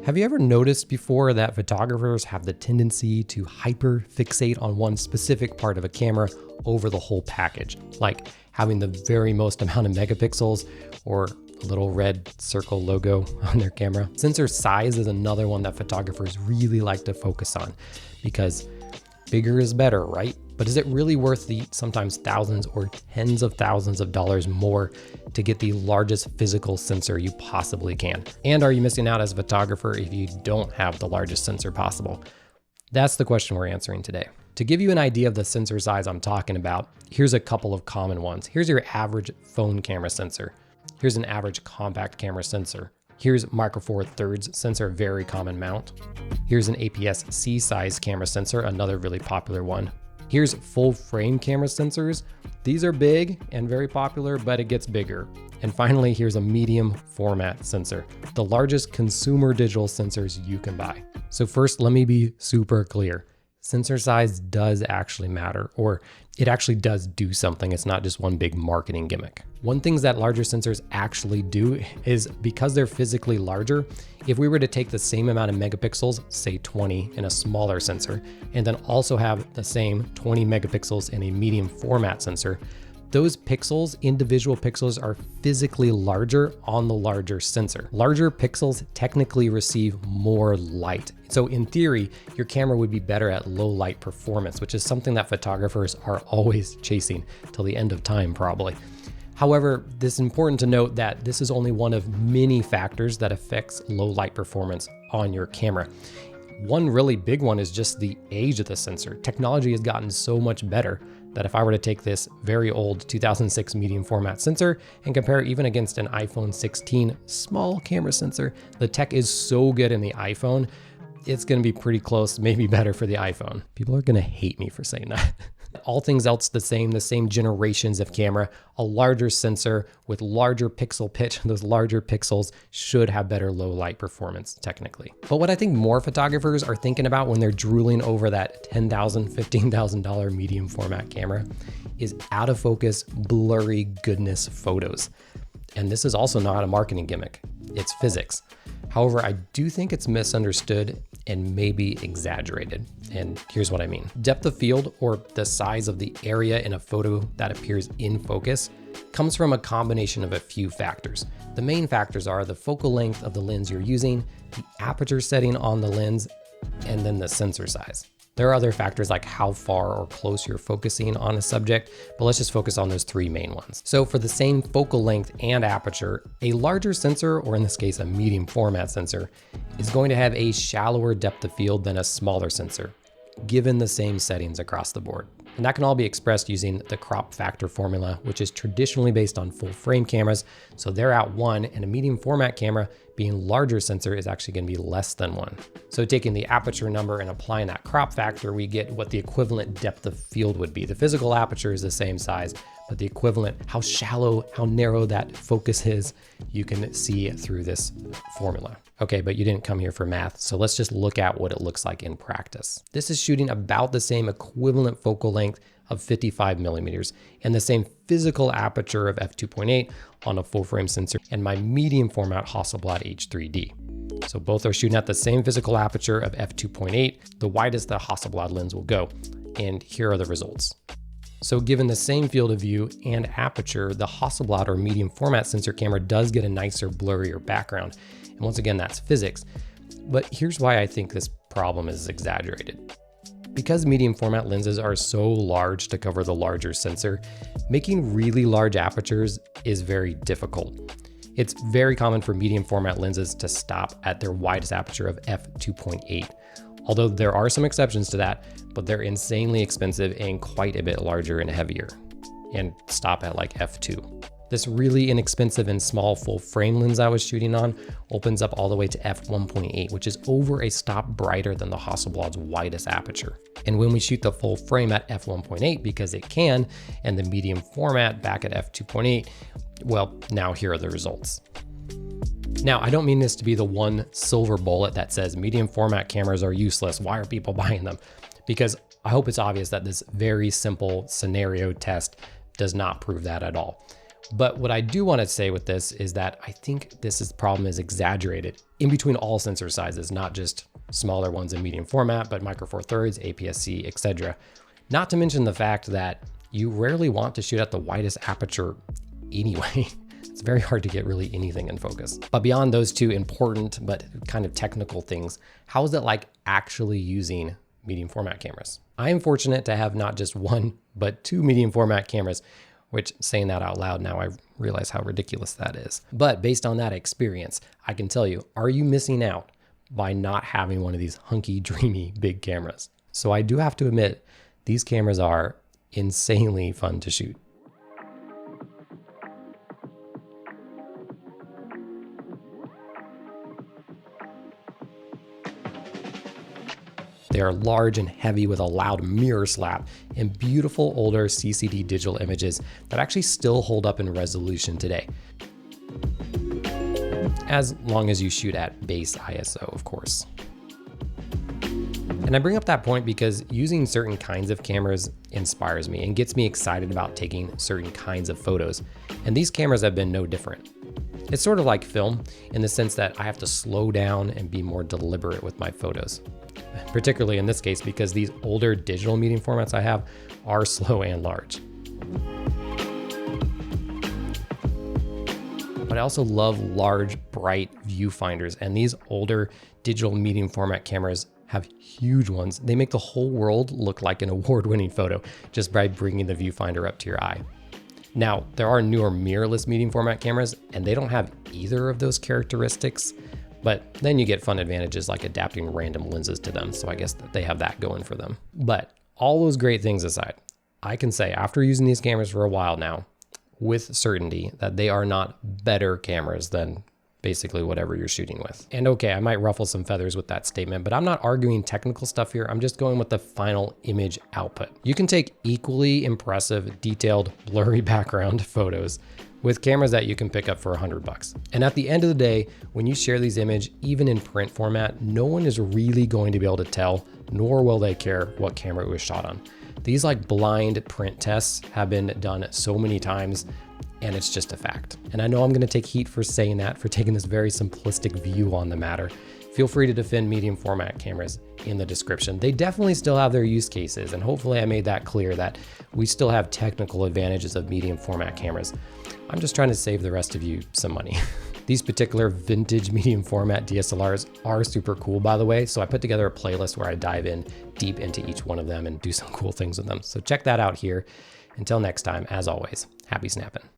Have you ever noticed before that photographers have the tendency to hyper fixate on one specific part of a camera over the whole package, like having the very most amount of megapixels or a little red circle logo on their camera? Sensor size is another one that photographers really like to focus on because bigger is better, right? But is it really worth the sometimes thousands or tens of thousands of dollars more to get the largest physical sensor you possibly can? And are you missing out as a photographer if you don't have the largest sensor possible? That's the question we're answering today. To give you an idea of the sensor size I'm talking about, here's a couple of common ones. Here's your average phone camera sensor. Here's an average compact camera sensor. Here's micro four thirds sensor, very common mount. Here's an APS-C size camera sensor, another really popular one. Here's full frame camera sensors. These are big and very popular, but it gets bigger. And finally, here's a medium format sensor, the largest consumer digital sensors you can buy. So first, let me be super clear. Sensor size does actually matter, or it actually does do something. It's not just one big marketing gimmick. One thing that larger sensors actually do is because they're physically larger, if we were to take the same amount of megapixels, say 20 in a smaller sensor, and then also have the same 20 megapixels in a medium format sensor, those pixels, individual pixels, are physically larger on the larger sensor. Larger pixels technically receive more light. So in theory, your camera would be better at low light performance, which is something that photographers are always chasing till the end of time, probably. However, it's important to note that this is only one of many factors that affects low light performance on your camera. One really big one is just the age of the sensor. Technology has gotten so much better that if I were to take this very old 2006 medium format sensor and compare it even against an iPhone 16 small camera sensor, the tech is so good in the iPhone, it's gonna be pretty close, maybe better for the iPhone. People are gonna hate me for saying that. All things else the same generations of camera, a larger sensor with larger pixel pitch, those larger pixels should have better low light performance technically. But what I think more photographers are thinking about when they're drooling over that $10,000, $15,000 medium format camera is out of focus, blurry goodness photos. And this is also not a marketing gimmick, it's physics. However, I do think it's misunderstood and maybe exaggerated. And here's what I mean. Depth of field, or the size of the area in a photo that appears in focus, comes from a combination of a few factors. The main factors are the focal length of the lens you're using, the aperture setting on the lens, and then the sensor size. There are other factors like how far or close you're focusing on a subject, but let's just focus on those three main ones. So for the same focal length and aperture, a larger sensor, or in this case, a medium format sensor, is going to have a shallower depth of field than a smaller sensor, given the same settings across the board. And that can all be expressed using the crop factor formula, which is traditionally based on full frame cameras. So they're at 1, and a medium format camera being larger sensor is actually going to be less than 1. So taking the aperture number and applying that crop factor, we get what the equivalent depth of field would be. The physical aperture is the same size, but the equivalent, how shallow, how narrow that focus is, you can see through this formula. Okay, but you didn't come here for math, so let's just look at what it looks like in practice. This is shooting about the same equivalent focal length of 55 millimeters and the same physical aperture of f2.8 on a full frame sensor and my medium format Hasselblad H3D. So both are shooting at the same physical aperture of f2.8, the widest the Hasselblad lens will go. And here are the results. So given the same field of view and aperture, the Hasselblad or medium format sensor camera does get a nicer, blurrier background. And once again, that's physics. But here's why I think this problem is exaggerated. Because medium format lenses are so large to cover the larger sensor, making really large apertures is very difficult. It's very common for medium format lenses to stop at their widest aperture of f2.8. Although there are some exceptions to that, but they're insanely expensive and quite a bit larger and heavier, and stop at like f2. This really inexpensive and small full frame lens I was shooting on opens up all the way to f1.8, which is over a stop brighter than the Hasselblad's widest aperture. And when we shoot the full frame at f1.8, because it can, and the medium format back at f2.8, well, now here are the results. Now, I don't mean this to be the one silver bullet that says medium format cameras are useless. Why are people buying them? Because I hope it's obvious that this very simple scenario test does not prove that at all. But what I do want to say with this is that I think problem is exaggerated in between all sensor sizes, not just smaller ones in medium format, but micro four thirds, APS-C, etc. Not to mention the fact that you rarely want to shoot at the widest aperture anyway. It's very hard to get really anything in focus. But beyond those two important but kind of technical things, how is it like actually using medium format cameras? I am fortunate to have not just one, but two medium format cameras, which, saying that out loud now, I realize how ridiculous that is. But based on that experience, I can tell you, are you missing out by not having one of these hunky, dreamy, big cameras? So I do have to admit, these cameras are insanely fun to shoot. They are large and heavy with a loud mirror slap and beautiful older CCD digital images that actually still hold up in resolution today. As long as you shoot at base ISO, of course. And I bring up that point because using certain kinds of cameras inspires me and gets me excited about taking certain kinds of photos. And these cameras have been no different. It's sort of like film in the sense that I have to slow down and be more deliberate with my photos. Particularly in this case, because these older digital medium formats I have are slow and large. But I also love large, bright viewfinders, and these older digital medium format cameras have huge ones. They make the whole world look like an award-winning photo just by bringing the viewfinder up to your eye. Now, there are newer mirrorless medium format cameras, and they don't have either of those characteristics, but then you get fun advantages like adapting random lenses to them, so I guess that they have that going for them. But all those great things aside, I can say after using these cameras for a while now, with certainty that they are not better cameras than basically whatever you're shooting with. And okay, I might ruffle some feathers with that statement, but I'm not arguing technical stuff here. I'm just going with the final image output. You can take equally impressive, detailed, blurry background photos with cameras that you can pick up for $100. And at the end of the day, when you share these images, even in print format, no one is really going to be able to tell, nor will they care what camera it was shot on. These like blind print tests have been done so many times, and it's just a fact. And I know I'm gonna take heat for saying that, for taking this very simplistic view on the matter. Feel free to defend medium format cameras in the description. They definitely still have their use cases, and hopefully I made that clear that we still have technical advantages of medium format cameras. I'm just trying to save the rest of you some money. These particular vintage medium format DSLRs are super cool, by the way. So I put together a playlist where I dive in deep into each one of them and do some cool things with them. So check that out here. Until next time, as always, happy snapping.